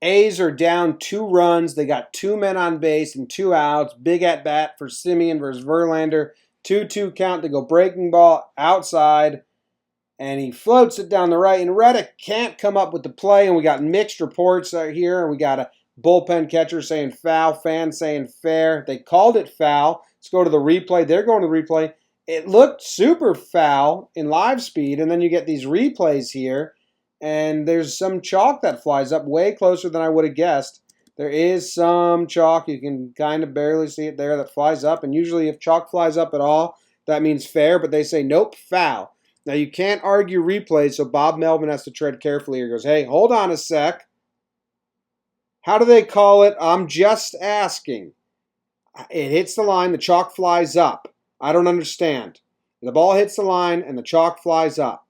A's are down 2 runs. They got 2 men on base and 2 outs. Big at bat for Semien versus Verlander. 2-2 count. They go breaking ball outside, and he floats it down the right. And Reddick can't come up with the play, and we got mixed reports out here. And we got a bullpen catcher saying foul, fans saying fair. They called it foul. Let's go to the replay. They're going to the replay. It looked super foul in live speed, and then you get these replays here, and there's some chalk that flies up way closer than I would have guessed. There is some chalk. You can kind of barely see it there that flies up, and usually if chalk flies up at all, that means fair, but they say, nope, foul. Now, you can't argue replays, so Bob Melvin has to tread carefully here. He goes, hey, hold on a sec. How do they call it? I'm just asking. It hits the line, the chalk flies up. I don't understand. The ball hits the line, and the chalk flies up.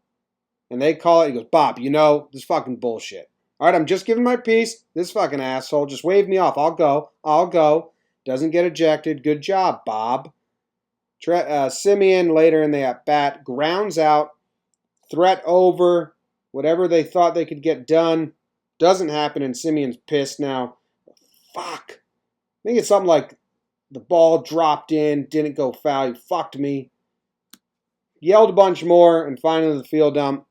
And they call it. He goes, Bob, you know, this fucking bullshit. All right, I'm just giving my piece. This fucking asshole just waved me off. I'll go. I'll go. Doesn't get ejected. Good job, Bob. Semien later in the at-bat grounds out. Threat over. Whatever they thought they could get done doesn't happen, and Semien's pissed now. Fuck. I think it's something like the ball dropped in, didn't go foul. You fucked me. Yelled a bunch more, and finally the field ump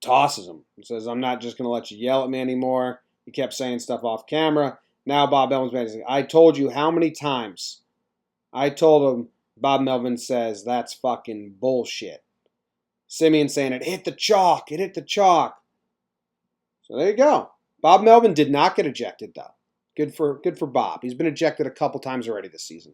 tosses him. He says, I'm not just going to let you yell at me anymore. He kept saying stuff off camera. Now Bob Melvin's saying, I told you how many times. I told him, Bob Melvin says, that's fucking bullshit. Semien saying, it hit the chalk. It hit the chalk. So there you go. Bob Melvin did not get ejected, though. Good for Bob. He's been ejected a couple times already this season.